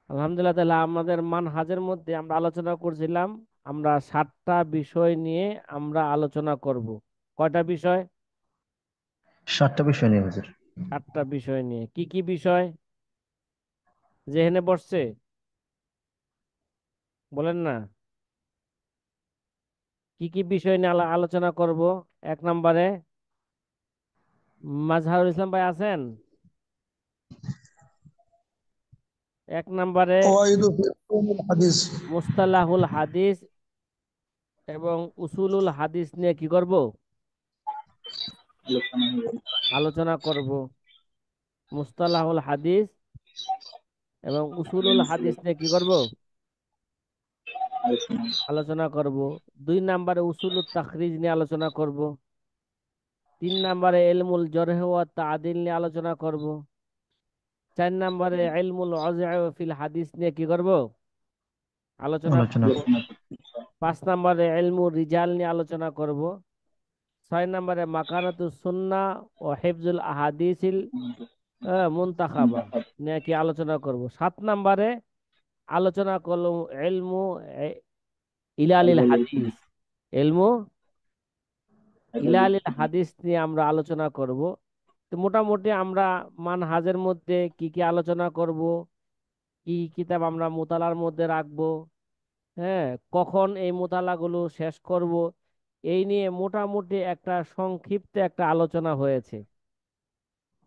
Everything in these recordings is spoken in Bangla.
আলহামদুলিল্লাহ। তাহলে আমাদের মানহাজের মধ্যে আমরা আলোচনা করছিলাম, আমরা 7টা বিষয় নিয়ে আমরা আলোচনা করব। কয়টা বিষয়? 7টা বিষয় নিয়ে হুজুর। 7টা বিষয় নিয়ে। কি কি বিষয় যেখানে বসছে বলেন না। কি কি বিষয় নিয়ে আলোচনা করব? এক নম্বরে মাজহারুল ইসলাম ভাই আছেন? এক নম্বরে قواعد في علوم الحديث. মুস্তালাহুল হাদিস এবং উসুলুল হাদিস নিয়ে কি করব? আলোচনা করব। মুস্তালাহুল হাদিস এবং উসুলুল হাদিস নিয়ে কি করব? আলোচনা করব। 2 নম্বরে উসুলুত তাখরিজ নিয়ে আলোচনা করব। 3 নম্বরে ইলমুল জরহ ওয়া তাআদিল নিয়ে আলোচনা করব। 4 নম্বরে ইলমুল ওয়াজআ ফিল হাদিস নিয়ে কি করব? আলোচনা আলোচনা। করব। 5 নম্বরে ইলমুর রিজাল নিয়ে আলোচনা করব। 6 নম্বরে মাকানাতুস সুন্নাহ ও হিফজুল আহাদিসিল মুনতাখাবা নিয়ে কি আলোচনা করব। 7 নম্বরে আলোচনা করব ইলমু এ- ইলালিল হাদিস। ইলমু ইলালিল হাদিস নিয়ে আমরা আলোচনা করব। তো মোটামুটি আমরা মানহাজের মধ্যে কি কি আলোচনা করব, কি কিতাব আমরা মোতালার মধ্যে রাখবো, হ্যাঁ, কখন এই মোতালাগুলো শেষ করব, এই নিয়ে মোটামুটি একটা সংক্ষিপ্ত একটা আলোচনা হয়েছে।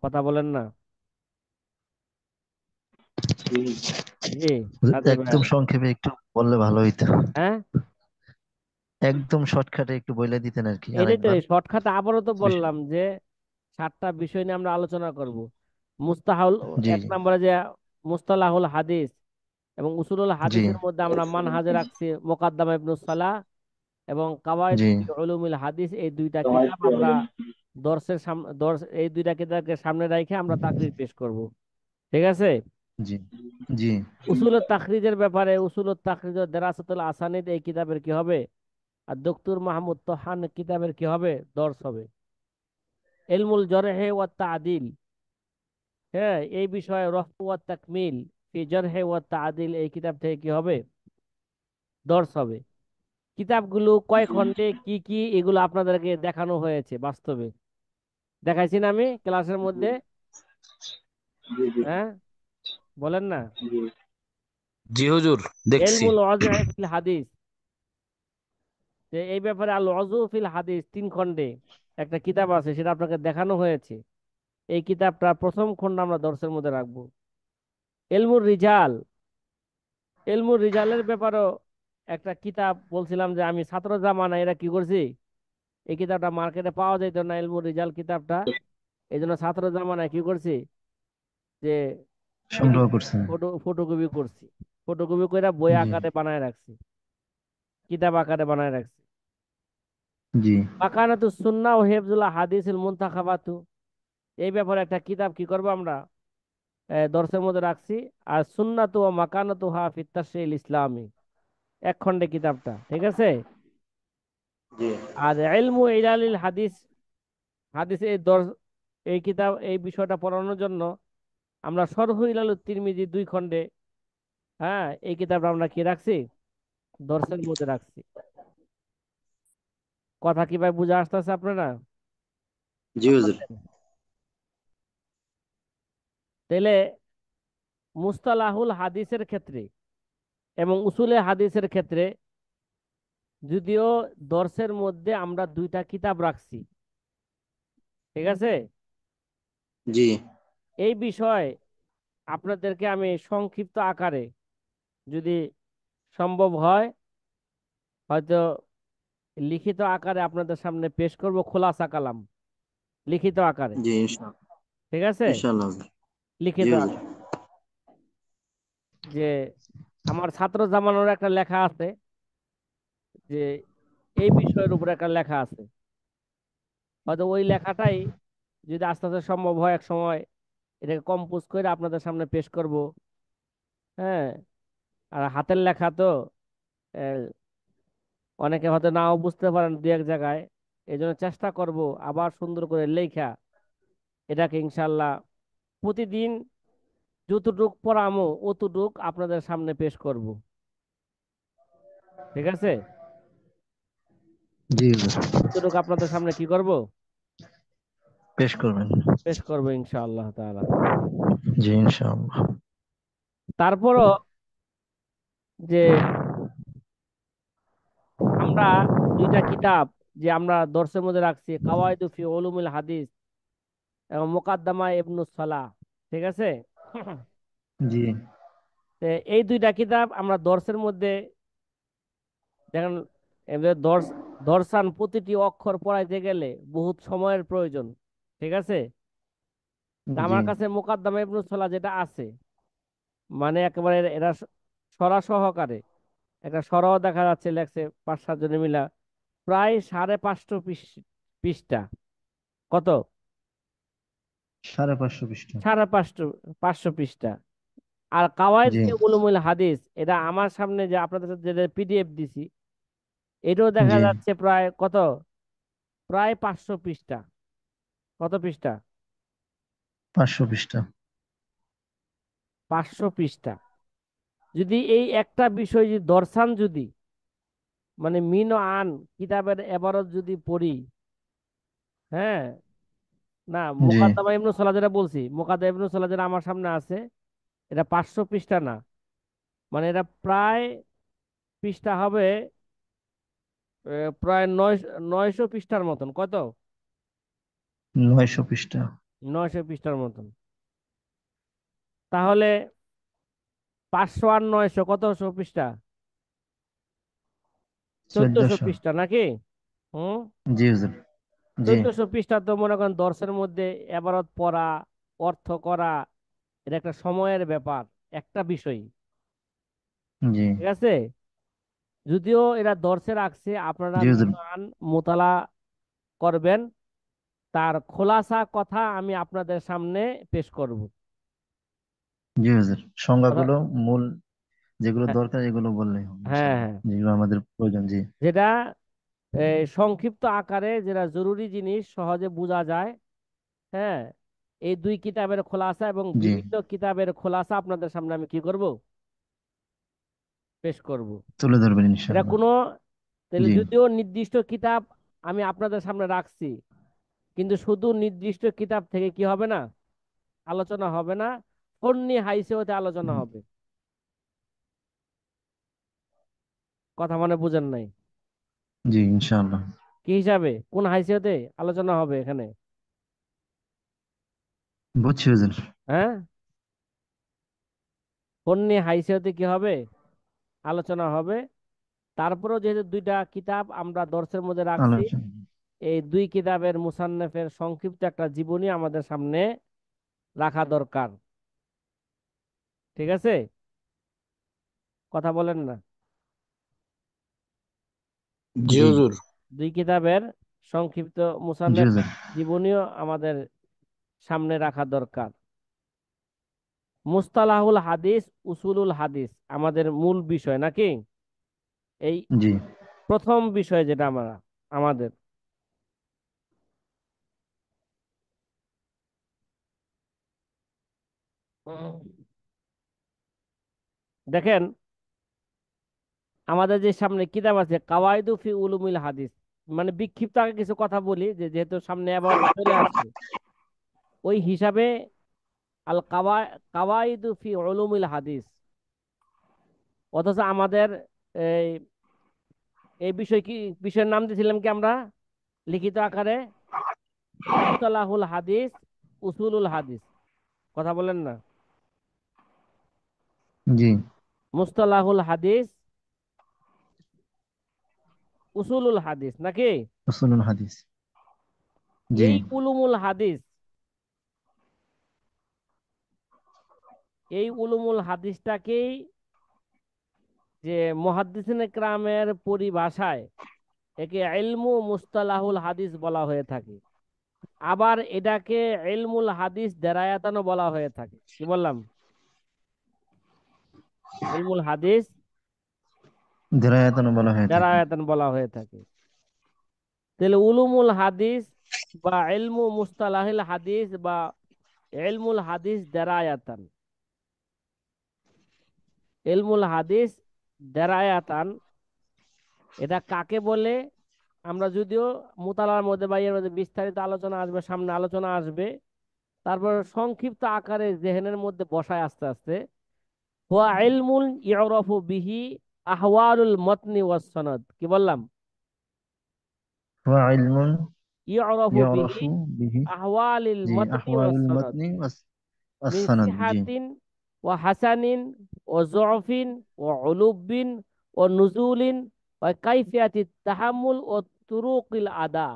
কথা বলেন না। জি। হুজুর, সাথে ভাই। একদম সংক্ষেপে একটু বললে ভালো হইতো। হ্যাঁ, একদম শর্টকাটে একটু বলে দিতেন আর কি এটাই তো আরেকবার। শর্টকাট আবারও তো বিশ- বললাম যে 7টা বিষয় নিয়ে আমরা আলোচনা করব। মুস্তাহুল, জি, এক নম্বরে যে মুস্তালাহুল হাদিস এবং উসুলুল জি, হাদিসের মধ্যে আমরা মানহাজে রাখছি মুকাদ্দামা ইবনুস সালাহ এবং কাওয়াইদ জি, ফি উলুমিল হাদিস, এই 2টা কিতাব আমরা দর্শের সামনে এই 2টা কিতাবকে সামনে রেখে আমরা তাকরীর পেশ করব। ঠিক আছে। জি, জি। উসুলের তাখরিজের ব্যাপারে উসুলুত তাখরিজ ও দেরাসাতুল আসানিদ এই কিতাবের কি হবে? আর দক্তুর মাহমুদ তোহান কিতাবের কি হবে? দর্শ হবে। ইলমুল জরহে ওয়া তাদিল, হ্যাঁ, এই বিষয়ে রফু ওয়া তাকমিল ফি জরহে ওয়া তাদিল এই কিতাব থেকে কি হবে? দর্শ হবে। কিতাবগুলো কয় খণ্ডে, কি কি, এগুলো আপনাদেরকে দেখানো হয়েছে বাস্তবে। দেখাইছি না আমি ক্লাসের মধ্যে? হ্যাঁ, বলেন না। জি হুজুর, দেখছি। ইলমুল ওয়াজহ ফিল হাদিস, যে এই ব্যাপারে আল ওয়াজু ফিল হাদিস 3 খণ্ডে একটা কিতাব আছে, সেটা আপনাকে দেখানো হয়েছে। এই কিতাবটা প্রথম খণ্ড আমরা দর্শের মধ্যে রাখবো। ইলমুর রিজাল, ইলমুর রিজালের ব্যাপারেও একটা কিতাব বলছিলাম যে আমি ছাত্র জামানা এরা কি করছি, এই কিতাবটা মার্কেটে পাওয়া যেত না ইলমুর রিজাল কিতাবটা। এই জন্য ছাত্র জামানায় কি করছি, যে এই সংগ্রহ করছেন। ফটোকপি করছি। ফটোকপি করে বই জি, আকারে বানায় রাখছি, কিতাব আকারে বানায় রাখছি। জি। মাকানাতু সুন্নাহ ও হিফজুল হাদিসিল মুনতাখাবাতু, এই ব্যাপারে একটা কিতাব কি করবো আমরা দর্শের মধ্যে রাখছি। আর সুন্নাতু ও মাকানাতু হা ফিত তাশরিল ইসলামী, 1 খণ্ডে কিতাবটা, ঠিক আছে। আর ইলমু ইলালিল হাদিস, হাদিস এই কিতাব এই বিষয়টা পড়ানোর জন্য আমরা শরহু ইলালুত তিরমিজি 2 খণ্ডে, হ্যাঁ, এই কিতাবটা আমরা কি রাখছি? দর্শের মধ্যে রাখছি। কথা কি ভাই বুঝে আসতেছে আপনারা? জি হুজুর। আপনাদের তাহলে মুস্তালাহুল হাদিসের ক্ষেত্রে এবং উসুলে হাদিসের ক্ষেত্রে যদিও দর্শের মধ্যে আমরা 2টা কিতাব রাখছি, ঠিক আছে। জি। এই বিষয় আপনাদেরকে আমি সংক্ষিপ্ত আকারে, যদি সম্ভব হয়, হয়তো লিখিত আকারে আপনাদের সামনে পেশ করব, খোলাসা কালাম, লিখিত আকারে, জি ইনশাআল্লাহ। ঠিক আছে। ইনশাআল্লাহ হুজুর। জি লিখিত হুজুর। আকারে, যে আমার ছাত্র জামানোর একটা লেখা আছে, যে এই বিষয়ের উপর একটা লেখা আছে, হয়তো ওই লেখাটাই যদি আস্তে আস্তে সম্ভব হয় এক সময় এটাকে কম্পোজ করে আপনাদের সামনে পেশ করব। হ্যাঁ, আর হাতের লেখা তো আহ, অনেকে হয়তো নাও বুঝতে পারেন 2 এক জায়গায়, এই জন্য চেষ্টা করব আবার সুন্দর করে লেখা এটাকে ইনশাল্লাহ প্রতিদিন যতটুক পড়ামো অতটুক আপনাদের সামনে পেশ করব। ঠিক আছে? জি হুজুর, অতটুক আপনাদের সামনে কি করব? পেশ করবেন। পেশ করবো ইনশাআল্লাহ তাআলা। জি ইনশাআল্লাহ। তারপরও যে আমরা দুইটা কিতাব যে আমরা দর্সের মধ্যে রাখছি, কাওয়াইদু ফি উলুমিল হাদিস এবং মুকাদ্দামা ইবনুস সালাহ। ঠিক আছে? জি তো এই দুইটা কিতাব আমরা দর্সের মধ্যে দেখেন, এদের দর্শান প্রতিটি অক্ষর পড়াইতে গেলে বহুত সময়ের প্রয়োজন। ঠিক আছে? তা জি আমার কাছে মুকাদ্দামা ইবনুস সালাহ যেটা আছে, মানে একেবারে এরা সরা সহকারে একটা সরাও দেখা যাচ্ছে লেখছে 5-7 জনে মিলা, প্রায় 550 পৃষ্ঠা। কত? 550 পৃষ্ঠা। 550 আর কাওয়াইদ জি ফি উলুমুল হাদিস, এটা আমার সামনে যে আপনাদের সাথে যে পিডিএফ দিছি, এটাও দেখা জি যাচ্ছে প্রায় কত, প্রায় 500 পৃষ্ঠা। কত পৃষ্ঠা? 500 পৃষ্ঠা। 500 পৃষ্ঠা। যদি এই একটা বিষয় যদি দর্শান যদি মানে মিন ও আন কিতাবের এবারত যদি পড়ি, হ্যাঁ, না, জি মুকাদ্দামা ইবনে সালাহ যেটা বলছি, মুকাদ্দামা ইবনে সালাহ যেটা আমার সামনে আছে, এটা 500 পৃষ্ঠা না, মানে এটা প্রায় পৃষ্ঠা হবে প্রায় 900 পৃষ্ঠার মতন। কত? 900 পৃষ্ঠা। 900 পৃষ্ঠার মতন। তাহলে 500 আর 900 কতশো পৃষ্ঠা? 1400 1400। পৃষ্ঠা নাকি? হুম। জি হুজুর। জি 1400 পৃষ্ঠা তো মনে করেন দর্শের মধ্যে এবারত পড়া, অর্থ করা, এটা একটা সময়ের ব্যাপার, একটা বিষয়। জি ঠিক আছে? যদিও এরা দর্শে রাখছে, আপনারা জি হুজুর। মিলান মোতালা করবেন, তার খোলাসা কথা আমি আপনাদের সামনে পেশ করব। জি হুজুর, কথা, সংজ্ঞাগুলো, মূল যেগুলো হ্যাঁ, দরকার এগুলো বললেই হবে হ্যাঁ, ইনশাআল্লাহ, হ্যাঁ, যেগুলো আমাদের প্রয়োজন। জি যেটা সংক্ষিপ্ত আকারে যেটা জরুরি জিনিস সহজে বোঝা যায়। হ্যাঁ, এই দুই কিতাবের খোলাসা এবং জি বিভিন্ন কিতাবের খোলাসা আপনাদের সামনে আমি কি করব? পেশ করব। তুলে ধরবেন এটা ইনশাআল্লাহ। কোনো, তাহলে জি যদিও নির্দিষ্ট কিতাব আমি আপনাদের সামনে রাখছি, কিন্তু শুধু নির্দিষ্ট কিতাব থেকে কি হবে না, আলোচনা হবে না, ফন্নি হাইসেওতে আলোচনা হবে। কথা মানে বুঝেন নাই? জি ইনশাআল্লাহ। কি হিসাবে, কোন হাইসিয়তে আলোচনা হবে এখানে? বুঝছি হুজুর। হ্যাঁ, ফন্নি হাইসিয়তে কি হবে, আলোচনা হবে। তারপরেও যেহেতু দুইটা কিতাব আমরা দর্শের মধ্যে রাখছি, আলোচনা। এই দুই কিতাবের মুসান্নেফের সংক্ষিপ্ত একটা জীবনী আমাদের সামনে রাখা দরকার। ঠিক আছে? কথা বলেন না? জি জি হুজুর। দুই কিতাবের সংক্ষিপ্ত জি মুসান্নেফের হুজুর। জীবনীও আমাদের সামনে রাখা দরকার। মুস্তালাহুল হাদিস, উসুলুল হাদিস আমাদের মূল বিষয় নাকি? এই জি প্রথম বিষয় যেটা আমরা আমাদের, দেখেন, আমাদের যে সামনে কিতাব আছে কাওয়াইদু ফি উলুমিল হাদিস, মানে বিক্ষিপ্ত আগে কিছু কথা বলি যে যেহেতু সামনে আবার চলে আসছে, ওই হিসাবে আল কাওয়াইদু ফি উলুমিল হাদিস, অথচ আমাদের এই এই বিষয় কি, বিষয়ের নাম দিয়েছিলাম কি আমরা লিখিত আকারে? মুস্তালাহুল হাদিস, উসুলুল হাদিস। কথা বলেন না? জি মুস্তালাহুল হাদিস, উসুলুল হাদিস নাকি? উসুলুল হাদিস। জি এই উলুমুল হাদিস, এই উলুমুল হাদিসটাকেই যে মুহাদ্দিসিনে কেরামের পরিভাষায় একে ইলমু মুস্তালাহুল হাদিস বলা হয়ে থাকে। আবার এটাকে ইলমুল হাদিস দেরায়াতানও বলা হয়ে থাকে। কি বললাম? ইলমুল হাদিস দেরায়াতন বলা হয়ে থাকে। দেরায়াতান বলা হয়ে থাকে। তাহলে উলুমুল হাদিস বা ইলমু মুস্তালাহিল হাদিস বা ইলমুল হাদিস দেরায়াতান, ইলমুল হাদিস দেরায়াতান, এটা কাকে বলে? আমরা যদিও মুতালার মধ্যে বা এর মধ্যে বিস্তারিত আলোচনা আসবে, সামনে আলোচনা আসবে, তারপর সংক্ষিপ্ত আকারে জেহেনের মধ্যে বসায় আস্তে আস্তে। হুয়া ইলমুন ইউরাফু বিহি আহওয়ালুল মতনি ওয়াস সনদ। কি বললাম? হুয়া ইলমুন ইউরাফু বিহি ইউরাফু বিহি, আহওয়ালিল জি, মতনি ওয়াস আহওয়ালুল সনদ মাতনি মিন ওয়াস-সনদ, জি। সিহাতিন ওয়া হাসানিন ওয়া যুফিন ওয়া উলুবিন ওয়া নুজুলিন ওয়া কাইফিয়াতিত তাহাম্মুল ওয়া তুরুকিল আদা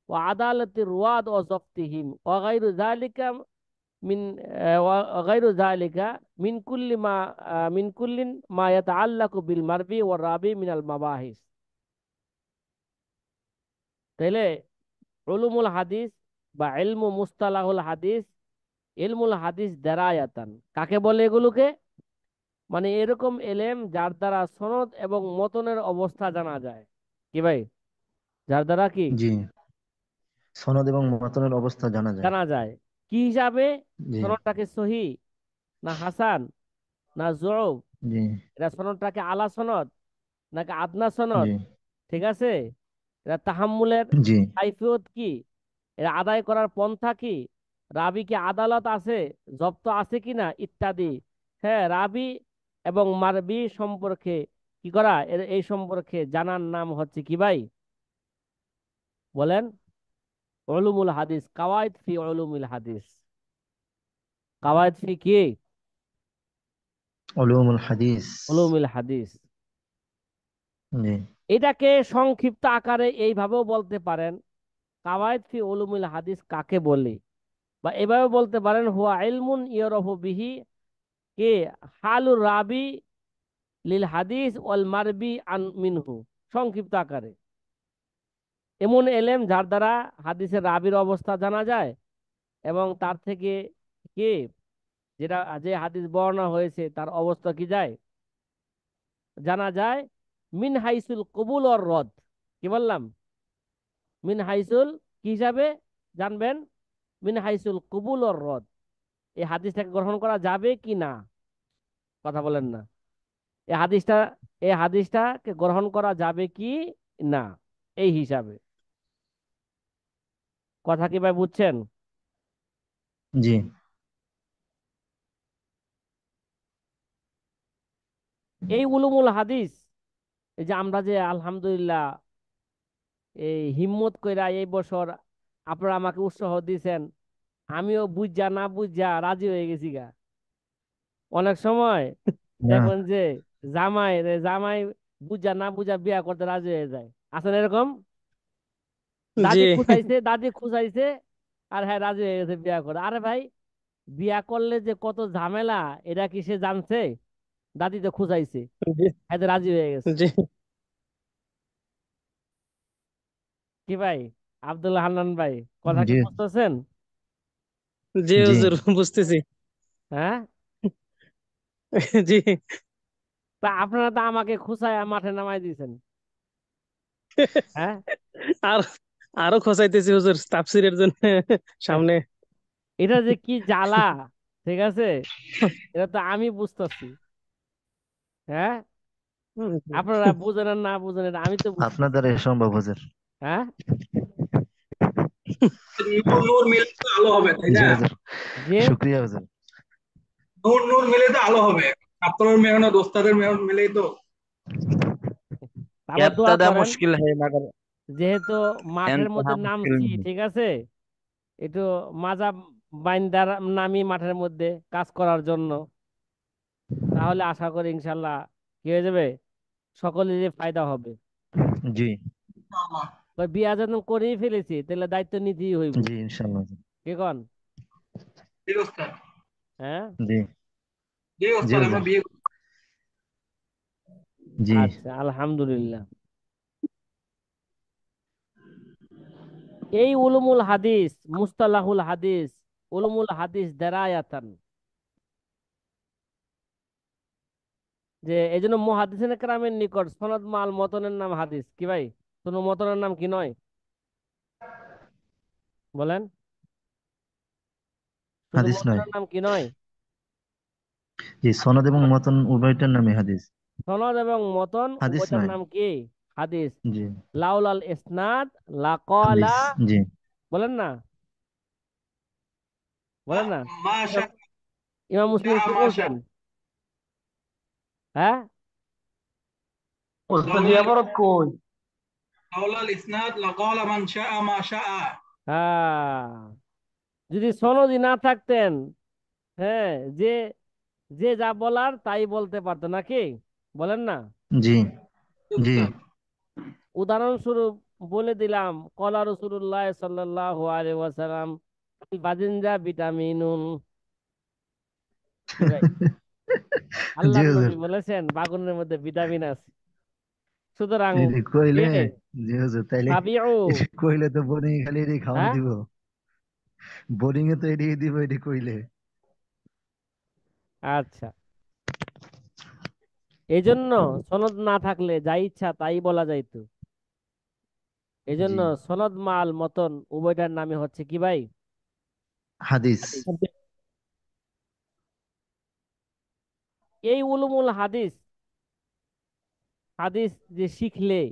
ওয়া আদালাতির রুয়াদ ওয়া যাবতিহিম ওয়া গায়রু যালিকা মিন ওয়া গায়রু যালিকা মিন কুল্লিন মা ইয়াতাআল্লাকু বিল মারবি ওয়া রাবি মিনাল মাবাহিস। তাইলে উলুমুল হাদিস বা ইলমু মুস্তালাহুল হাদিস, ইলমুল হাদিস দেরায়াতান কাকে বলে? এগুলোকে মানে এরকম এলেম যার দ্বারা সনদ এবং মতনের অবস্থা জানা যায়। কি ভাই? যার দ্বারা কি জি, সনদ এবং মাতনের অবস্থা জানা যায়। জানা যায়? কি হিসাবে? জি, সনদটাকে সহি না হাসান না জউফ, জি, এটা সনদটাকে আলা সনদ নাকি আদনা সনদ, জি, ঠিক আছে? এটা তাহাম্মুলের জি, কাইফিয়ত কি, এটা আদায় করার পন্থা কি, রাবি কি আদালত আছে, জব্ত আছে কিনা ইত্যাদি। হ্যাঁ, রাবি এবং মারবি সম্পর্কে কি করা, এই সম্পর্কে জানার নাম হচ্ছে কি ভাই? বলেন। উলুমুল হাদিস, কাওয়াইদ ফি উলুমুল হাদিস। কাওয়াইদ ফি কি উলুমুল হাদিস, উলুমুল হাদিস। জি। এটাকে সংক্ষিপ্ত আকারে এইভাবেও বলতে পারেন, কাওয়াইদ ফি উলুমুল হাদিস কাকে বলে, বা এভাবে বলতে পারেন হুয়া ইলমুন ইউরাফু বিহি কে হালুর রাবি লিল হাদিস ওয়াল মারবি আন মিনহু। সংক্ষিপ্ত আকারে এমন এলেম যার দ্বারা হাদিসের রাবির অবস্থা জানা যায় এবং তার থেকে কে, যেটা যে হাদিস বর্ণনা হয়েছে তার অবস্থা কি যায় জানা যায়। মিন হাইসুল কবুল অর রদ। কি বললাম? মিন হাইসুল কি হিসাবে জানবেন? মিন হাইসুল কবুল অর রদ, এই হাদিসটাকে গ্রহণ করা যাবে কি না। কথা বলেন না। এই হাদিসটা এই হাদিসটাকে গ্রহণ করা যাবে কি না, এই হিসাবে। কথা কি ভাই বুঝছেন? জি, এই উলুমুল হাদিস, এই যে আমরা যে আলহামদুলিল্লাহ এই হিম্মত কইরা এই বছর আপনারা আমাকে উৎসাহ দিয়েছেন, আমিও বুঝা না বুঝা রাজি হয়ে গেছি গা। অনেক সময় হ্যাঁ, দেখবেন যে জামাই বুঝা না বুঝা বিয়া করতে রাজি হয়ে যায়। আছেন এরকম? জি। দাদি খুঁজাইছে আর হ্যাঁ রাজি হয়ে গেছে বিয়া করে। আরে ভাই, বিয়া করলে যে কত ঝামেলা এটা কি সে জানছে? দাদি তো খুঁজাইছে, জি, এতে রাজি হয়ে গেছে। জি, কি ভাই আব্দুল হান্নান ভাই, কথা কি জি, বুঝতেছেন? জি জি। হুজুর, বুঝতেছি। হ্যাঁ, জি। তা আপনারা তো আমাকে খুঁচায় মাঠে নামাই দিয়েছেন। হ্যাঁ, আর আরো খোঁচাইতেছি হুজুর তাফসিরের জন্য সামনে। এটা যে কি জ্বালা, ঠিক আছে, এটা তো আমি বুঝতেছি। হ্যাঁ, আপনারা বুঝেন আর না বুঝেন এটা আমি তো আপনার বুঝতেছি। দ্বারা সম্ভব হুজুর। হ্যাঁ, নূর নূর মিলে তো আলো হবে, তাই জি না? হুজুর, যে শুক্রিয়া হুজুর। নূর নূর মিলে তো আলো হবে। আপনার মেহনত, ওস্তাদের মেহনত মিলেই তো। আবার দোয়া इब्तदा করেন, मुश्किल है मगर যেহেতু মাঠের इंतहा মধ্যে मुश्किल নামছি, नहीं। ঠিক আছে, একটু মাজা বাইন্দার নামি মাঠের মধ্যে কাজ করার জন্য, তাহলে আশা করি ইনশাল্লাহ কি হয়ে যাবে, সকলেরই ফায়দা হবে। জি, ওই বিয়া যখন করেই ফেলেছি তাহলে দায়িত্ব নিতেই হইব। জি, ইনশাআল্লাহ হুজুর। কি কন? জি ওস্তাদ। হ্যাঁ, জি, জি জি ওস্তাদ, আমরা হুজুর। বিয়ে জি, আচ্ছা, আলহামদুলিল্লাহ। এই উলুমুল হাদিস, মুস্তালাহুল হাদিস, উলুমুল হাদিস দেরায়াতান, যে এই জন্য মুহাদ্দিসিনে কেরামের নিকট সনদ মাল মতনের নাম হাদিস। কি ভাই, কোনো মতনের নাম কি নয়? বলেন, শুধু হাদিস নয়। মতনের নাম কি নয়? জি, সনদ এবং মতন উভয়টার নামে হাদিস। সনদ এবং মতন হাদিস উভয়টার নয়। নাম কি? হাদিস। জি। লাউলাল ইসনাদ লাকালা, হাদিস। জি। বলেন না, বলেন না। মাশা ইমাম ইমাম মুসলিম কি মাশা বলছেন? হ্যাঁ, ওস্তাদ লাউলাল ইয়াবারত কই? লাউলাল ইসনাদ লাকালা মান শাআ মা শাআ। হ্যাঁ, যদি সনদই না থাকতেন, হ্যাঁ, যে যে যা বলার তাই বলতে পারতো নাকি? বলেন না। জি। জি। উস্তাদ উদাহরণস্বরূপ বলে দিলাম, কলা রসুল্লাহ সাল্লাল্লাহু আলাইহি ওয়াসাল্লাম, বাজিনজা ভিটামিনুন। কি ভাই, জি আল্লাহর হুজুর। নবী বলেছেন বাগুনের মধ্যে ভিটামিন আছে। সুতরাং এটি কইলে, কে জি হুজুর, তাইলে তাবিউ। এটি কইলে তো বোরিং খালি এটি খাওয়ান হ্যাঁ, দিব। বোরিং এ তো এটি দিব এটি কইলে। আচ্ছা, এই জন্য সনদ না থাকলে যা ইচ্ছা তাই বলা যাইতো। এই জি। জন্য সনদ মাল মতন উভয়টার নামে হচ্ছে কি ভাই? হাদিস। হাদিস। এই উলুমুল হাদিস, হাদিস যে শিখলে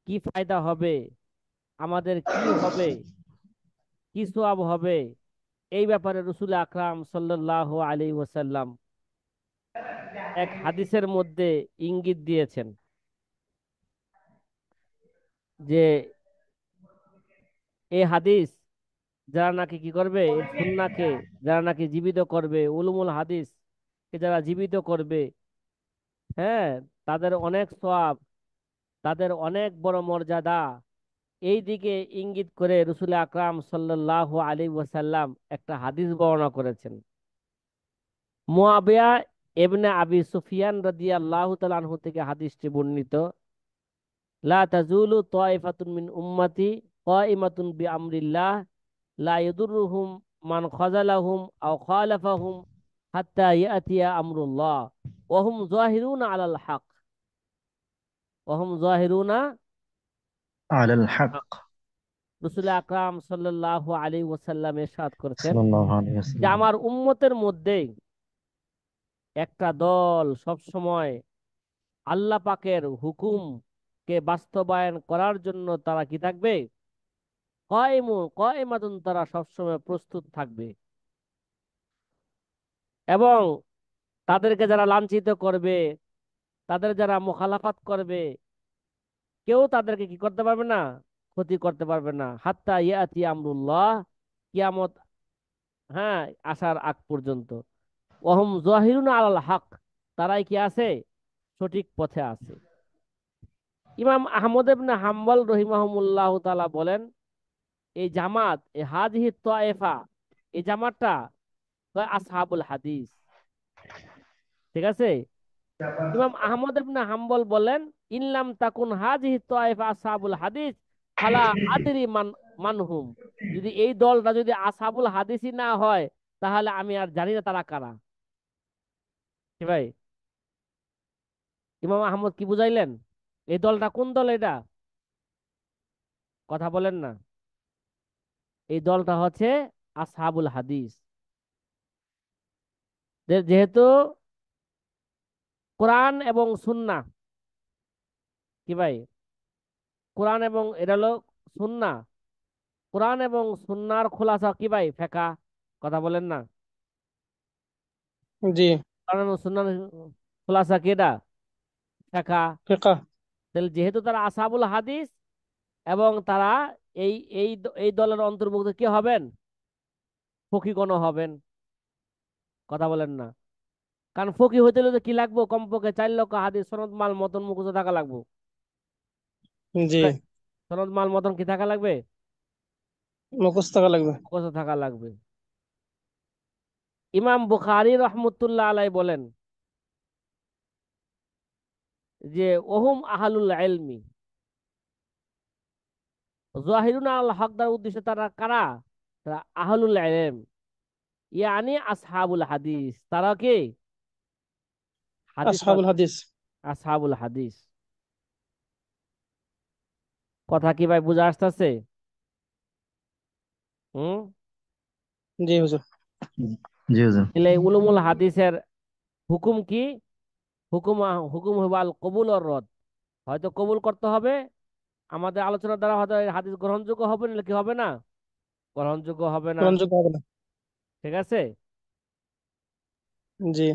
কি ফায়দা হবে, আমাদের কি হবে, কি সওয়াব হবে, এই ব্যাপারে রসুল আকরাম সাল্লাল্লাহু আলাইহি ওয়াসাল্লাম এক হাদিসের মধ্যে ইঙ্গিত দিয়েছেন যে এই হাদিস যারা নাকি কি করবে, এই সুন্নাহকে যারা নাকি জীবিত করবে, উলুমুল হাদিস কে যারা জীবিত করবে, হ্যাঁ, তাদের অনেক সওয়াব, তাদের অনেক বড় মর্যাদা। এই দিকে ইঙ্গিত করে রসুল আকরাম সাল্লাল্লাহু আলাইহি ওয়াসাল্লাম একটা হাদিস বর্ণনা করেছেন। মুয়াবিয়া ইবনে আবি সুফিয়ান রাদিয়াল্লাহু তাআলা আনহু থেকে হাদিসটি বর্ণিত। লা তাজুলু তাইফাতুন মিন উম্মতি কাইমাতুন বিআমরিল্লাহ লা ইয়াদুরুহুম মান খাযালাহুম আও খালাফাহুম হাত্তা ইয়াতিয়া আমরুল্লাহ ওয়া হুম যাহিরুনা আলাল হক, ওয়া হুম যাহিরুনা। আলাল হক। রাসূল আকরাম সাল্লাল্লাহু আলাইহি ওয়াসাল্লাম ইরশাদ করেছেন সাল্লাল্লাহু আলাইহি যে ওয়াসাল্লাম। আমার উম্মতের মধ্যে একটা দল সব সময় আল্লাহ পাকের হুকুম কে বাস্তবায়ন করার জন্য তারা কি থাকবে? কায়েমাতুন, তারা সবসময় প্রস্তুত থাকবে। এবং তাদেরকে যারা লাঞ্ছিত করবে, তাদের যারা মুখালাফাত করবে, কেউ তাদেরকে কি করতে পারবে না? ক্ষতি করতে পারবে না, হাত্তা ইয়াতি আমরুল্লাহ, কিয়ামত, হ্যাঁ, আসার আগ পর্যন্ত। ওহম জাহিরুন আলাল হক, তারাই কি আছে? সঠিক পথে আছে। ইমাম আহমদ ইবনে হাম্বল রহিমাহুমুল্লাহ তাআলা বলেন, এই জামাত, এই হাযিহি তায়েফা, এই জামাতটা কয় আসহাবুল হাদিস। ঠিক আছে? ইমাম আহমদ ইবনে হাম্বল বলেন, ইনলাম তাকুন হাযিহি তায়েফা আসহাবুল হাদিস ফালা আদরি মানহুম। যদি এই দলটা যদি আসহাবুল হাদিসই না হয়, তাহলে আমি আর জানি না তারা কারা। কি ভাই, ইমাম আহমদ কি বুঝাইলেন? এই দলটা কোন দল এটা? কথা বলেন না। এই দলটা হচ্ছে আসহাবুল হাদিস। যেহেতু কোরআন এবং সুন্নাহ, কি ভাই, কোরআন এবং এটা হলো সুন্নাহ, কোরআন এবং সুন্নাহর খোলাসা কি ভাই? ফেকা। কথা বলেন না। জি। কোরআন এবং সুন্নাহর খোলাসা কি এটা? ফেকা। ফিকা। তাহলে যেহেতু তারা আসহাবুল হাদিস এবং তারা এই এই এই দলের অন্তর্ভুক্ত কি হবেন? ফকিহগণ হবেন। কথা বলেন না। কারণ ফকিহ হইতে হলে তো কি লাগবো? কমপক্ষে 4 লক্ষ হাদিস সনদ মাল মতন মুখস্থ থাকা লাগবো। জি। সনদ মাল মতন কি থাকা লাগবে? মুখস্থ থাকা লাগবে। মুখস্থ থাকা লাগবে। ইমাম বুখারী রহমতুল্লাহ আলাই বলেন যে ওহুম আহলুল ইলমি, জাহিরুন আল হক দ্বারা উদ্দেশ্য তারা কারা? তারা আহলুল ইলম, ইয়ানি আসহাবুল হাদিস। তারা কি? হাদিস, আসহাবুল হাদিস। আসহাবুল হাদিস। কথা কি ভাই বুঝা আসতেছে? হুম। জি হুজুর। জি হুজুর। তাহলে উলুমুল হাদিসের হুকুম কি? হুকুম হুকুম হবে আল কবুল আর রদ। হয়তো কবুল করতে হবে, আমাদের আলোচনার দ্বারা হয়তো এই হাদিস গ্রহণযোগ্য হবে না, কি হবে না, গ্রহণযোগ্য হবে না। গ্রহণযোগ্য হবে না। ঠিক আছে। জি।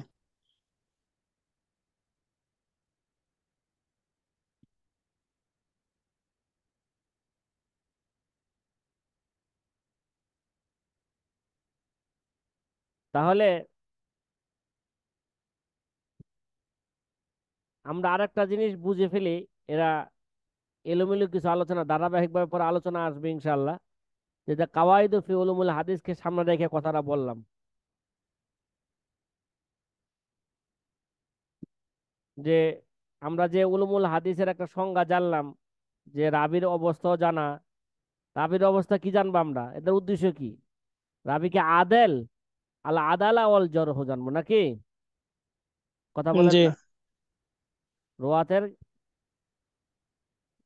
তাহলে আমরা আরেকটা জিনিস বুঝে ফেলি, এরা এলোমেলো কিছু আলোচনা ধারাবাহিকভাবে পরে আলোচনা আসবে ইনশাল্লাহ, যেটা কাওয়াইদ ফি উলুমুল হাদিসকে সামনে রেখে কথাটা বললাম, যে আমরা যে উলুমুল হাদিসের একটা সংজ্ঞা জানলাম, যে রাবির অবস্থাও জানা। রাবির অবস্থা কি জানবো আমরা, এদের উদ্দেশ্য কি? রাবিকে আদেল, আল আদালা ওয়াল জরহ জানবো নাকি? কথা বলেন জি। না। রোয়াতের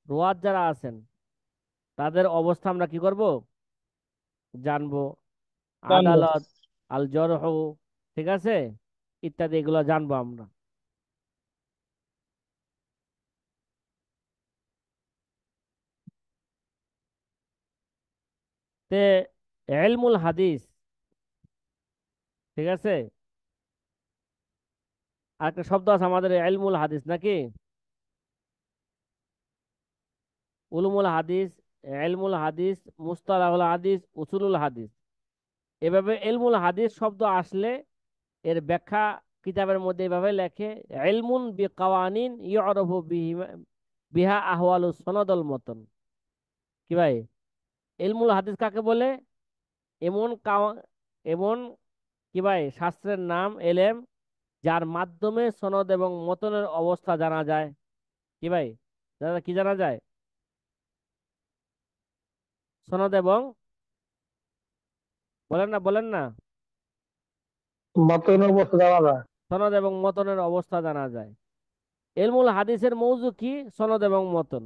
রোয়াত যারা আছেন তাদের অবস্থা আমরা কি করব, জানবো। জানবো। আদালত, আল জরহ, ঠিক আছে, ইত্যাদি এগুলো জানবো আমরা। তে এলমুল হাদিস, ঠিক আছে, আর একটা শব্দ আছে আমাদের এলমুল হাদিস নাকি, উলুমুল হাদিস, এলমুল হাদিস, মুস্তালাহুল হাদিস, উসুলুল হাদিস। এভাবে এলমুল হাদিস শব্দ আসলে এর ব্যাখ্যা কিতাবের মধ্যে এভাবে লেখে, ইলমুন বিকাওয়ানিন ইউরাফু বিহা আহওয়ালু সনদল মতন। কি ভাই, ইলমুল হাদিস কাকে বলে? এমন এমন কি ভাই শাস্ত্রের নাম এলেম, যার মাধ্যমে সনদ এবং মতনের অবস্থা জানা যায়। কি ভাই, দাদা কি জানা যায়? সনদ এবং, বলেন না বলেন না, মতনের অবস্থা জানা যায়। সনদ এবং মতনের অবস্থা জানা যায়। ইলমুল হাদিসের মৌজু কি? সনদ এবং মতন।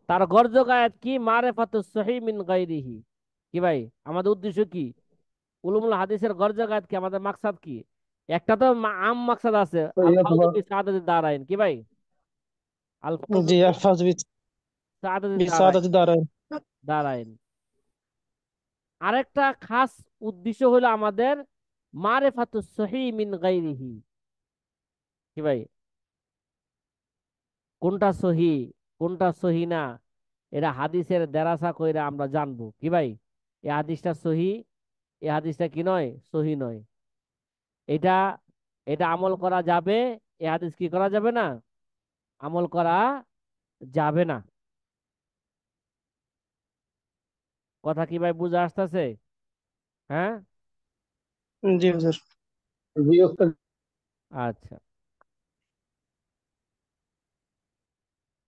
তার গর্জক আয়াত কি? মারেফাতুস সহিহ মিন গায়রিহি। কি ভাই, আমাদের উদ্দেশ্য কি? উলুমুল হাদিসের গর্জক আয়াত কি, আমাদের মাকসাদ কি? একটা তো আম মাকসাদ আছে, তো আল ইয়ে ফাউজু তোমার। বি সাআদাতিদ দারাইন। কি ভাই, আল ফাউজু জি, বি আলফাজ সাআদাতিদ দারাইন। বিসাদাতি দাঁড়ায়। দারাইন। আরেকটা খাস উদ্দেশ্য হলো আমাদের মারেফাতুস সহিহ মিন গায়রিহি। কি ভাই, কোনটা সহি, কোনটা সহি না, এরা হাদিসের দেরাসা কইরা আমরা জানবো। কি ভাই, এই হাদিসটা সহি, এই হাদিসটা কি নয়, সহি নয়। এটা এটা আমল করা যাবে, এই হাদিস কি করা যাবে না, আমল করা যাবে না। কথা কি ভাই বুঝে আসতেছে? হ্যাঁ। জি হুজুর। জি ওস্তাদ। আচ্ছা,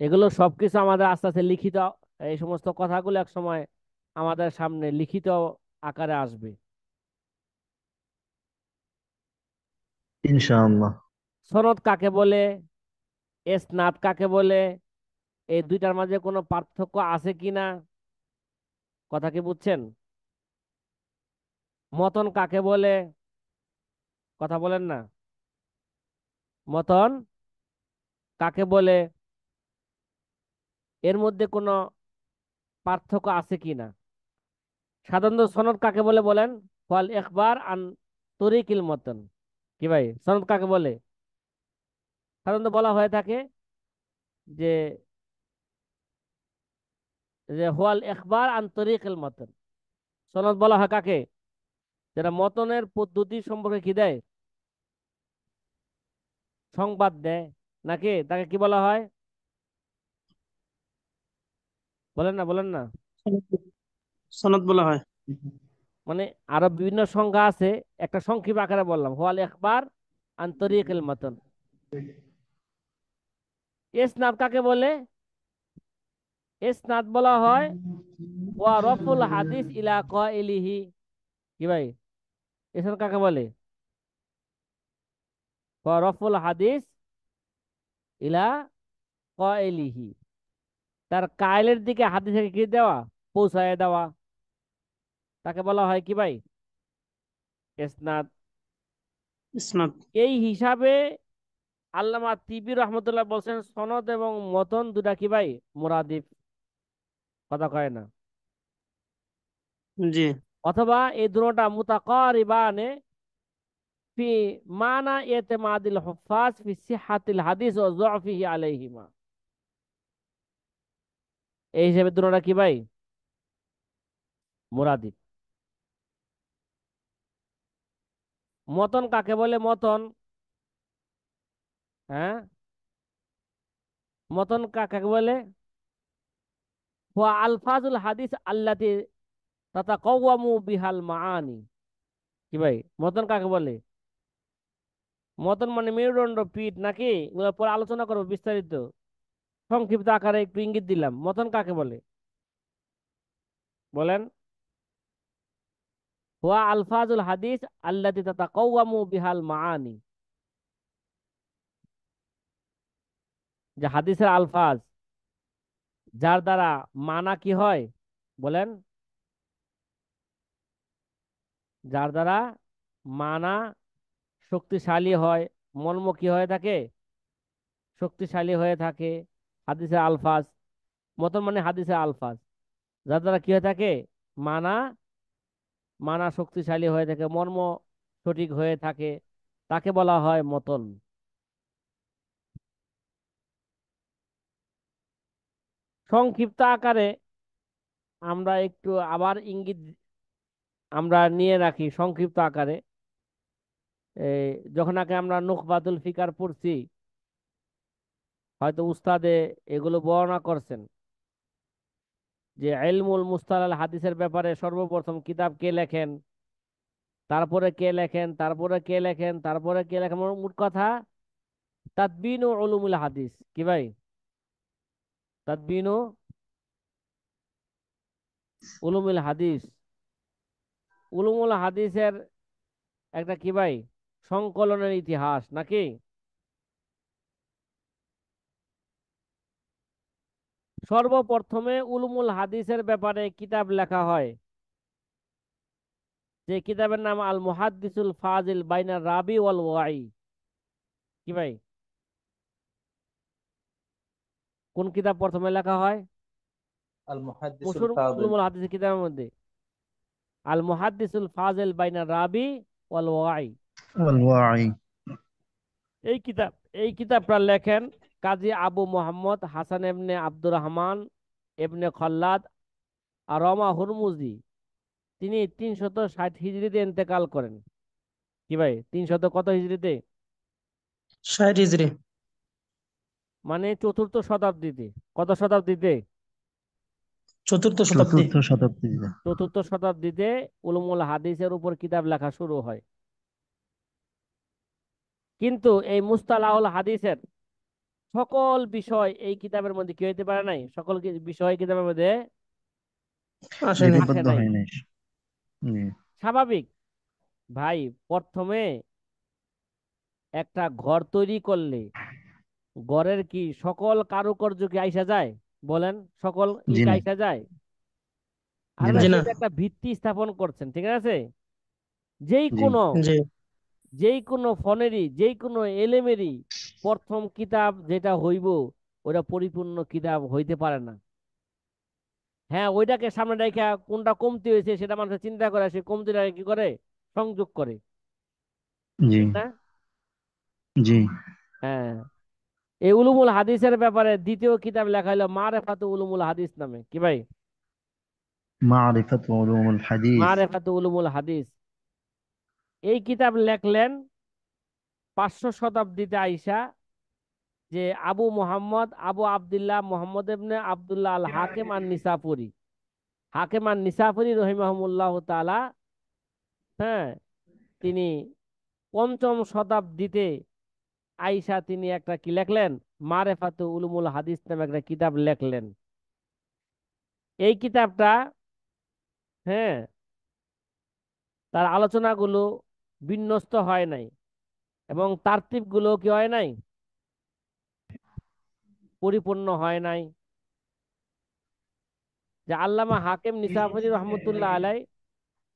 এগুলো সবকিছু আমাদের আস্তে আস্তে লিখিত, এই সমস্ত কথাগুলো এক সময় আমাদের সামনে লিখিত আকারে আসবে। ইনশাআল্লাহ। সনদ কাকে বলে, এসনাদ কাকে বলে, এই দুইটার মাঝে কোনো পার্থক্য আছে কিনা, কথা কি বুঝছেন? মতন কাকে বলে, কথা বলেন না, মতন কাকে বলে, এর মধ্যে কোনো পার্থক্য আছে কিনা। সাধারণত সনদ কাকে বলে বলেন? ফল একবার আন তরিকিল মতন। কি ভাই, সনদ কাকে বলে? সাধারণত বলা হয়ে থাকে যে যে হোয়াল একবার আন তরিকিল মতন। সনদ বলা হয় কাকে? যেটা মতনের পদ্ধতি সম্পর্কে কি দেয়, সংবাদ দেয়, নাকি তাকে কি বলা হয়? বলেন না বলেন না। সনদ বলা হয়। মানে আরো বিভিন্ন সংজ্ঞা আছে, একটা সংক্ষিপ্ত আকারে বললাম, হোয়াল একবার আন তরিকিল মতন। ইসনাদ কাকে বলে? ইসনাদ বলা হয় ওয়া রফুল হাদিস ইলা কাইলিহি। কি ভাই, ইসনাদ কাকে বলে? ওয়া রফুল হাদিস ইলা কাইলিহি, তার কাইলের দিকে হাদিসকে কি দেওয়া, পৌঁছায় দেওয়া, তাকে বলা হয় কি ভাই, ইসনাদ। ইসনাদ। এই হিসাবে আল্লামা তিবি রহমতুল্লাহ বলছেন সনদ এবং মতন দুটা কি ভাই মুরাদিফ, কথা কয় না। জি। অথবা এই দুটোটা মুতাকারিবানে ফি মানা ইতিমাদিল হুফাজ ফি সিহাতিল হাদিস ওয়া যুফিহি আলাইহিমা। এই হিসেবে দুটোটা কি ভাই মুরাদিফ। মতন কাকে বলে? মতন, হ্যাঁ, মতন কাকে বলে? হুয়া আলফাজুল হাদিস আল্লাতি তাতাকাওয়ামু বিহাল মাআনি। কি ভাই মতন কাকে বলে? মতন মানে মেরুদণ্ড, পিঠ নাকি? এগুলো পরে আলোচনা করবো বিস্তারিত, সংক্ষিপ্ত আকারে একটু ইঙ্গিত দিলাম। মতন কাকে বলে বলেন? হুয়া আলফাজুল হাদিস আল্লাতি তাতাকাওয়ামু বিহাল মাআনি, যে হাদিসের আলফাজ যার দ্বারা মানা কি হয় বলেন? যার দ্বারা মানা শক্তিশালী হয়, মর্ম কি হয়ে থাকে? শক্তিশালী হয়ে থাকে। হাদিসের আলফাজ, মতন মানে হাদিসের আলফাজ যার দ্বারা কি হয়ে থাকে? মানা, মানা শক্তিশালী হয়ে থাকে, মর্ম সঠিক হয়ে থাকে, তাকে বলা হয় মতন। সংক্ষিপ্ত আকারে আমরা একটু আবার ইঙ্গিত আমরা নিয়ে রাখি সংক্ষিপ্ত আকারে। এই যখন আগে আমরা নুখবাতুল ফিকার পড়ছি, হয়তো উস্তাদে এগুলো বর্ণনা করছেন যে ইলমুল মুস্তালাল হাদিসের ব্যাপারে সর্বপ্রথম কিতাব কে লেখেন, তারপরে কে লেখেন, তারপরে কে লেখেন, তারপরে কে লেখেন, মোট কথা তাদবিন ও উলুমুল হাদিস। কি ভাই? তাদবিন ও উলুমুল হাদিস, উলুমুল হাদিসের একটা কি ভাই সংকলনের ইতিহাস নাকি? সর্বপ্রথমে উলুমুল হাদিসের ব্যাপারে কিতাব লেখা হয়, যে কিতাবের নাম আল মুহাদ্দিসুল ফাজিল বাইনা রাবি ওয়াল ওয়াই। কি ভাই কোন কিতাব প্রথমে লেখা হয় আল মুহাদ্দিসুল মশহুর ফাদিল। উলুমুল হাদিসের কিতাবের মধ্যে? আল মুহাদ্দিসুল ফাজিল বাইনা রাবি ওয়াল ওয়াই। ওয়াল ওয়াই। এই কিতাব, এই কিতাবটা লেখেন কাজী আবু মোহাম্মদ হাসান এবনে আব্দুর রহমান এবনে খল্লাদ আর রমা হুরমুজি। তিনি 360 হিজরিতে ইন্তেকাল করেন। কি ভাই 300 কত হিজরিতে? 60 হিজরি। মানে চতুর্থ শতাব্দীতে। কত শতাব্দীতে? চতুর্থ শতাব্দী। চতুর্থ শতাব্দীতে। চতুর্থ শতাব্দীতে উলুমুল হাদিসের উপর কিতাব লেখা শুরু হয়। কিন্তু এই মুস্তালাহুল হাদিসের সকল বিষয় এই কিতাবের মধ্যে কি হইতে পারে নাই, সকল বিষয় কিতাবের মধ্যে আসেনি। আসে লিপিবদ্ধ নাই। হয় নাই। জি। স্বাভাবিক ভাই, প্রথমে একটা ঘর তৈরি করলে ঘরের কি সকল কারুকার্য কি আইসা যায় বলেন? সকল জি না। আইসা যায়? আর জি না। ভাই জি না। সেটা একটা ভিত্তি স্থাপন করছেন, ঠিক আছে? যেই জি। কোনো জি। যেই কোনো ফনেরই যেই কোনো এলেমেরই প্রথম কিতাব যেটা হইব ওটা পরিপূর্ণ কিতাব হইতে পারে না। হ্যাঁ, ওইটাকে সামনে রেখে কোনটা কমতি হয়েছে সেটা মানুষ চিন্তা করে, সে কমতিটাকে কি করে সংযোগ করে, জি। ঠিক না? জি। হ্যাঁ, এই উলুমুল হাদিসের ব্যাপারে দ্বিতীয় কিতাব লেখা হলো মারেফাতু উলুমুল হাদিস নামে। কি ভাই? মারিফাত উলুমুল হাদিস। মারেফাতু উলুমুল হাদিস। এই কিতাব লেখলেন 500 শতাব্দীতে আইসা, যে আবু মোহাম্মদ আবু আব্দুল্লাহ মোহাম্মদ ইবনে আব্দুল্লাহ আল হাকিম আন নিসাপুরি, হাকিম আন নিসাপুরি রহিমাহুল্লাহ তাআলা। হ্যাঁ, তিনি 5ম শতাব্দীতে আইসা তিনি একটা কি লেখলেন? মারেফাতু উলুমুল হাদিস নামে একটা কিতাব লেখলেন। এই কিতাবটা, হ্যাঁ, তার আলোচনাগুলো বিন্যস্ত হয় নাই এবং তারতিব গুলো কি হয় নাই, পরিপূর্ণ হয় নাই। যে আল্লামা হাকিম নিসাফরি রহমতুল্লাহ আলাই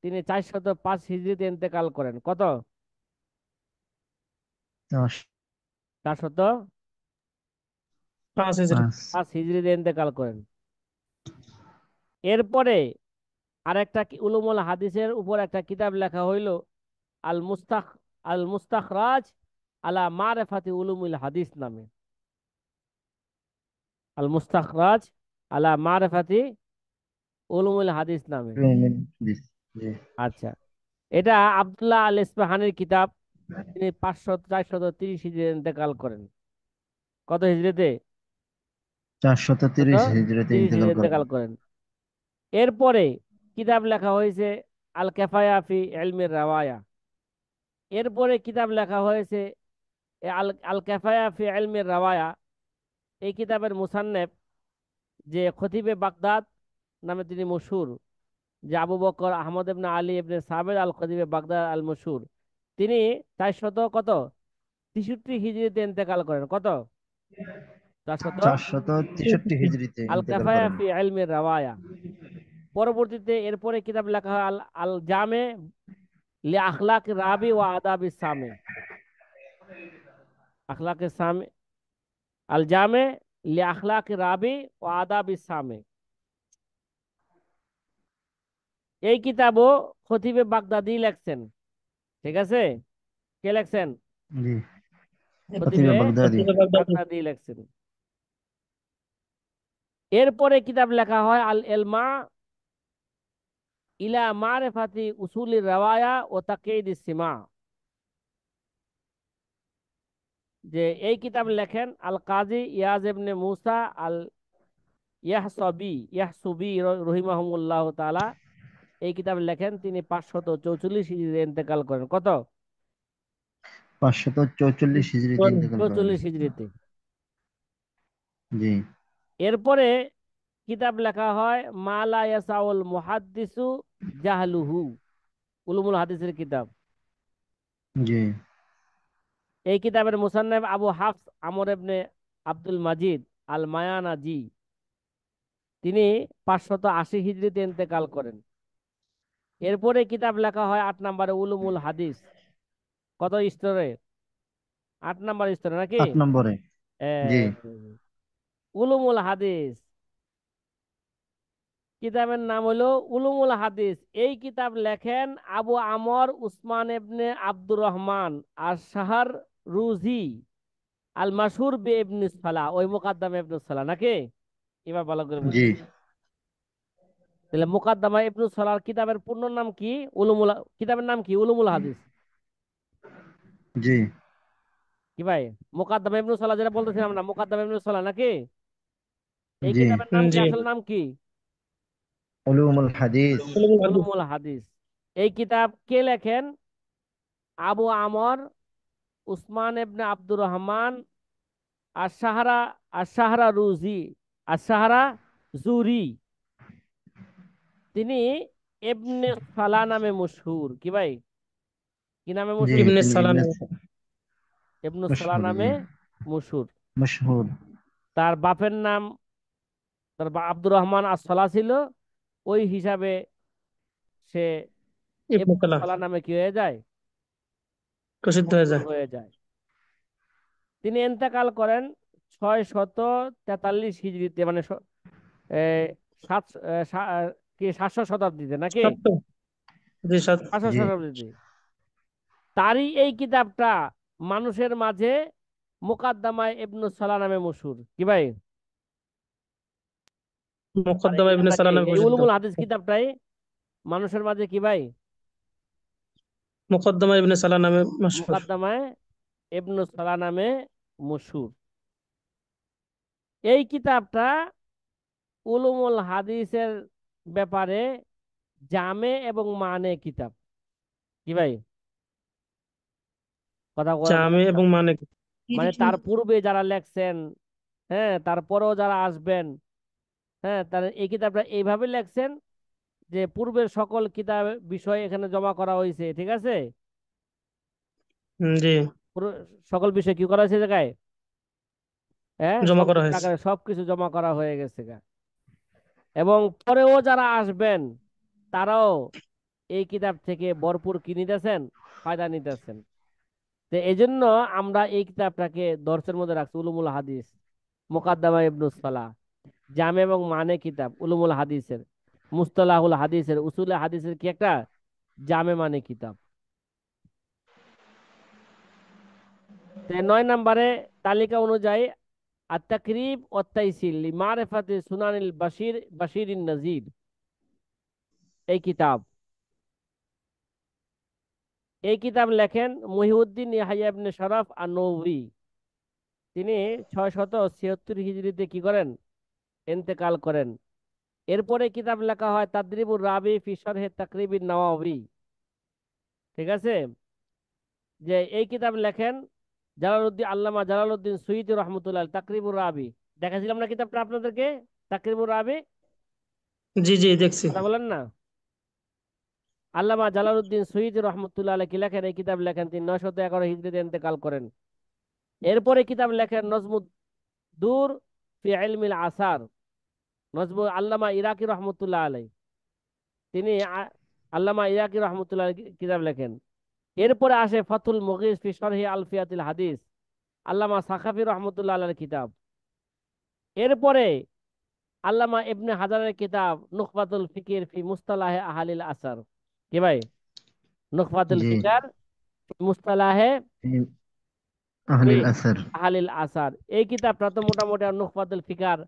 তিনি 405 হিজরিতে ইন্তেকাল করেন। কত? চারশো 405 5 হিজরি। হিজরিতে ইন্তেকাল করেন। এরপরে আরেকটা উলুমুল হাদিসের উপর একটা কিতাব লেখা হইল আল মুস্তাখ আল মুস্তাখরাজ আলা মারিফাতি উলুমুল হাদিস নামে। আল মুস্তাখরাজ আলা মারিফাতি উলুমুল হাদিস নামে। হাদিস। জি আচ্ছা, এটা আব্দুল্লাহ আল ইসফাহানির কিতাব। তিনি 430 হিজরিতে ইন্তেকাল করেন। কত হিজরিতে? 430 হিজরিতে 430 ইন্তেকাল হিজরিতে করেন। ইন্তেকাল করেন। এরপরে কিতাব লেখা হয়েছে আল কেফায়া ফি ইলমির রাওয়ায়া। এরপরে কিতাব লেখা হয়েছে আল আল কেফায়া ফি ইলমির রাওয়ায়া। এই কিতাবের মুসান্নেফ যে খতিবে বাগদাদ নামে তিনি মশহুর, যে আবু বকর আহমদ ইবনে আলী ইবনে সাবের আল খতিবে বাগদাদ আল মশহুর, তিনি 463 হিজরিতে ইন্তেকাল করেন। কত? 463 হিজরিতে আল ইন্তেকাল কাফায়া করেন। ফি ইলমির রাওয়ায়া। পরবর্তীতে এরপরে কিতাব লেখা হয় আল আল জামে লি আখলাক রাবি ওয়া আদাবি সামে। আখলাক সামে, আল জামে লি আখলাক রাবি ওয়া আদাবি সামে। এই কিতাবও খতিবে বাগদাদি লেখছেন। ঠিক আছে? কে লেখছেন? জি খতিবে খতিবে বাগদাদি। বাগদাদি লেখছেন। এরপরে কিতাব লেখা হয় আল এলমা ইলা মারিফাতি উসুলির রাওয়ায়া ও তাকিদিস সিমা। যে এই কিতাব লেখেন আল কাজী ইয়াজ ইবনে মুসা আল ইয়াহসুবি রহিমাহুমুল্লাহ তাআলা। এই কিতাব লেখেন তিনি 544 হিজরিতে ইন্তেকাল করেন। কত? 544 হিজরিতে ইন্তেকাল করেন। 44 হিজরিতে। জি এরপরে কিতাব লেখা হয় মালা ইয়াসাউল মুহাদ্দিসু জাহলুহু, উলুমুল হাদিসের কিতাব। জি এই কিতাবের মুসান্নেফ আবু হাফস আমর ইবনে আব্দুল মাজিদ আল মায়ানাজি। তিনি 580 হিজরিতে ইন্তেকাল করেন। এরপরে কিতাব লেখা হয় 8 নম্বরে উলুমুল হাদিস। কত স্তরে? 8 নম্বর স্তরে নাকি? 8 নম্বরে। জি আহ, উলুমুল হাদিস কিতাবের নাম হলো উলুমুল হাদিস। এই কিতাব লেখেন আবু আমর উসমান ইবনে আব্দুর রহমান আর শাহর রুজি আল মাশহুর বে ইবনে সালাহ। ওই মুকাদ্দামা ইবনে সালাহ নাকি? এবার ভালো করে জি বুঝেন। তাহলে মুকাদ্দামা ইবনে সালাহর কিতাবের পূর্ণ নাম কি? উলুমুল, কিতাবের নাম কি? উলুমুল হাদিস। জি কি ভাই? মুকাদ্দামা ইবনে সালাহ যেটা বলতেছিলাম না, মুকাদ্দামা ইবনে সালাহ নাকি? এই জি কিতাবের নাম কি? জি। আসল নাম কি? উলুমুল হাদিস। উলুমুল হাদিস। এই কিতাব কে লেখেন? আবু আমর উসমান ইবনে আব্দুর রহমান আশ-শাহরা আশ-শাহরা রুজি আশ-শাহরা জুরি। তিনি ইবনে সালাহ নামে মশহুর। কি ভাই? কি নামে জি মশহুর? ইবনে তিনি সালাম। ইবনে ইবনে সালাহ মশহুর। জি নামে মশহুর। মশহুর। তার বাপের নাম, আব্দুর রহমান আস-সালাহ ছিল। ওই হিসাবে সে ইবনে ইবনে সালাম সালাহ নামে কি হয়ে যায়? প্রসিদ্ধ হয়ে মশহুর যায়। হয়ে যায়। তিনি ইন্তেকাল করেন 643 হিজরিতে, মানে এ, সাত এ, সা- কি 700 শতাব্দীতে নাকি? সত্য। জি 500 জি শতাব্দীতে। তারই এই কিতাবটা মানুষের মাঝে মুকাদ্দামায়ে ইবনুস সালাহ নামে মশহুর। কি ভাই? আর এই মুকদ্দমা ইবনে কিতাবটা কি? সালাম নামে এই প্রসিদ্ধ। উলুমুল হাদিস কিতাবটাই মানুষের মাঝে কি ভাই? মুকদ্দমা ইবনে সালাম নামে মশহুর। মুকাদ্দামায়ে ইবনুস সালাহ নামে মশহুর। এই কিতাবটা উলুমুল হাদিসের ব্যাপারে জামে এবং মানে কিতাব। কি ভাই? কথা বলেন। জামে এবং মানে। মানে তার পূর্বে যারা লেখছেন, হ্যাঁ, তারপরেও যারা আসবেন, হ্যাঁ, তারা এই কিতাবটা এইভাবে লেখছেন যে পূর্বের সকল কিতাব বিষয় এখানে জমা করা হয়েছে। ঠিক আছে? জি সকল বিষয় কি করা হয়েছে জায়গায়, হ্যাঁ, জমা করা সংক্ষিপ্ত হয়েছে। আকারে সবকিছু জমা করা হয়ে গেছে গা। এবং পরেও যারা আসবেন তারাও এই কিতাব থেকে ভরপুর কি নিতেছেন? ফায়দা নিতেছেন। তো এই জন্য আমরা এই কিতাবটাকে দর্সের মধ্যে রাখছি, উলুমুল হাদিস, মুকাদ্দামা ইবনুস সালাহ, জামে এবং মানে কিতাব উলুমুল হাদিসের, মুস্তালাহুল হাদিসের, উসুলে হাদিসের কি একটা জামে মানে কিতাব। তো 9 নম্বরে তালিকা অনুযায়ী আত-তাকরিব ওয়াত তাইসির লিমারিফাতি সুনানিল বাশিরিন নাজির, এই কিতাব, এই কিতাব লেখেন মহিউদ্দিন ইয়াহইয়া ইবনে শরফ আন-নওয়ী। তিনি 676 হিজরিতে কি করেন, ইন্তেকাল করেন। এরপরে কিতাব লেখা হয় তাদরিবুর রাবি ফি শরহে তাকরিবিন নওয়াবী। ঠিক আছে, যে এই কিতাব লেখেন জালালউদ্দিন, আল্লামা জালালউদ্দিন সুয়ুতী রহমতুল্লাহ, তাকরিবুর রাবি। দেখাছিলাম না কিতাবটা আপনাদেরকে, তাকরিবুর রাবি, জি জি দেখছি। কথা বলেন না। আল্লামা জালালউদ্দিন সুয়ুতী রহমতুল্লাহ আলাইহি কি লেখেন, এই কিতাব লেখেন তিনি 911 হিজরিতে ইন্তেকাল করেন। এরপরে কিতাব লেখেন নজমুদ দূর ফি ইলমিল আসার, নজমু আল্লামা ইরাকি রহমতুল্লাহ আলাইহি, তিনি আল্লামা ইরাকি রহমতুল্লাহ আলাইহি কিতাব লেখেন। এরপরে আসে ফাতুল মুগিস ফি শরহি আলফিয়াতিল হাদিস, আল্লামা সাখাফি রহমতুল্লাহ আলাইহির কিতাব। এরপরে আল্লামা ইবনে হাজারের কিতাব নুখবাতুল ফিকির ফি মুস্তালাহে আহলিল আসার। কি ভাই, নুখবাতুল জি। ফিকার ফি মুস্তালাহে এই কি আহলিল আসার। আহলিল আসার, এই কিতাবটা তো মোটামুটি আর নুখবাতুল ফিকার